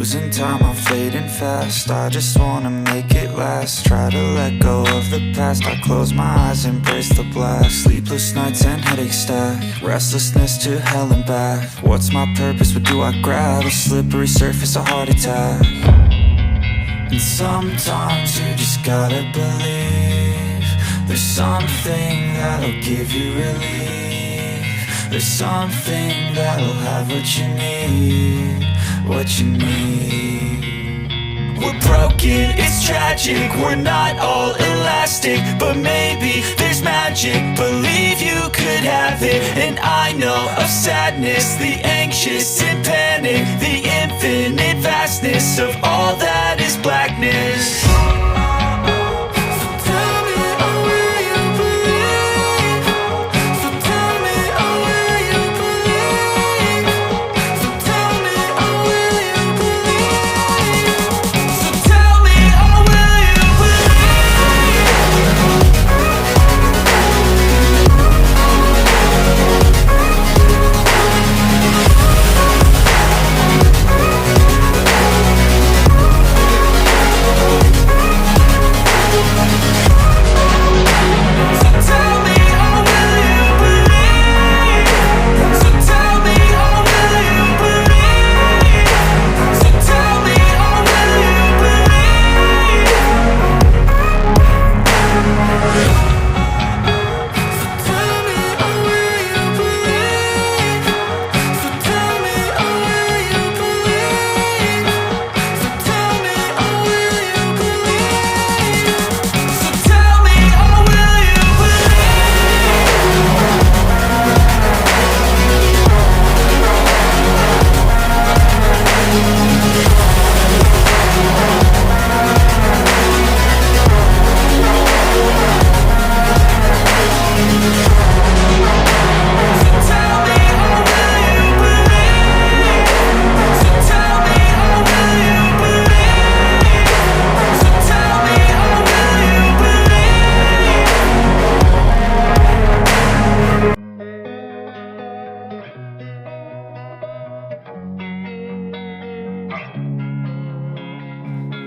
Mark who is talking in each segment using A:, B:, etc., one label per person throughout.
A: Losing time, I'm fading fast. I just wanna make it last. Try to let go of the past. I close my eyes, embrace the blast. Sleepless nights and headaches stack. Restlessness to hell and back. What's my purpose? What do I grab? A slippery surface, a heart attack. And sometimes you just gotta believe there's something that'll give you relief. There's something that'll have what you need. What you need. We're broken, it's tragic. We're not all elastic, but maybe there's magic. Believe you could have it. And I know of sadness, the anxious and panic, the infinite vastness of all that is blackness.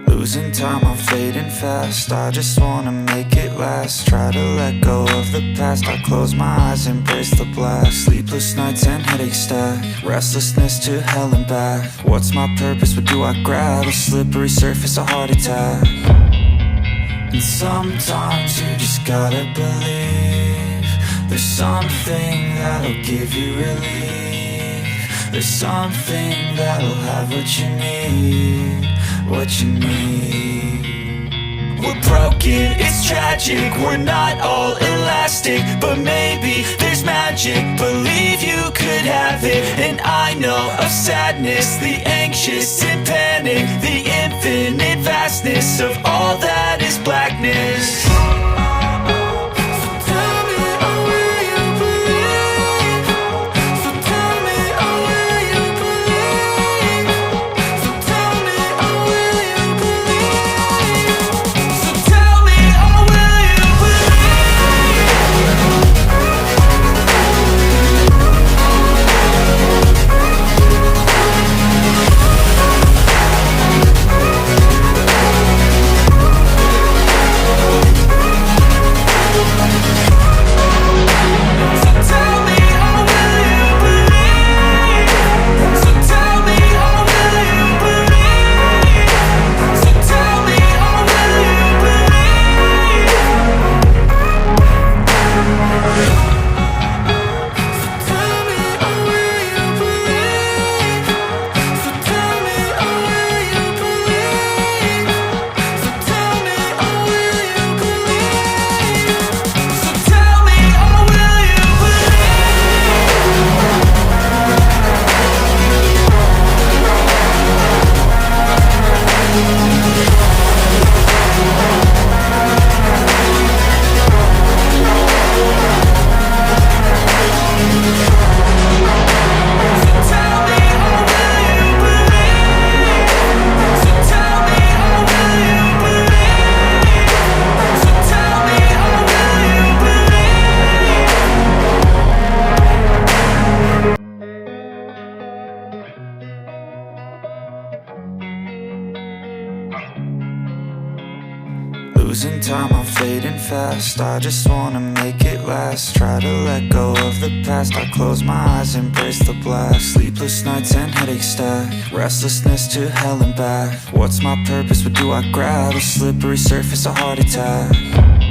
A: Losing time, I'm fading fast. I just wanna make it last. Try to let go of the past. I close my eyes, embrace the blast. Sleepless nights and headaches stack. Restlessness to hell and back. What's my purpose? What do I grab? A slippery surface, a heart attack. And sometimes you just gotta believe there's something that'll give you relief. There's something that'll have what you need. What you need. We're broken, it's tragic. We're not all elastic, but maybe there's magic. Believe you could have it. And I know of sadness, the anxious and panic, the infinite vastness of all that is blackness. Losing time, I'm fading fast. I just wanna make it last. Try to let go of the past. I close my eyes, embrace the blast. Sleepless nights and headache stack. Restlessness to hell and back. What's my purpose? What do I grab? A slippery surface, a heart attack.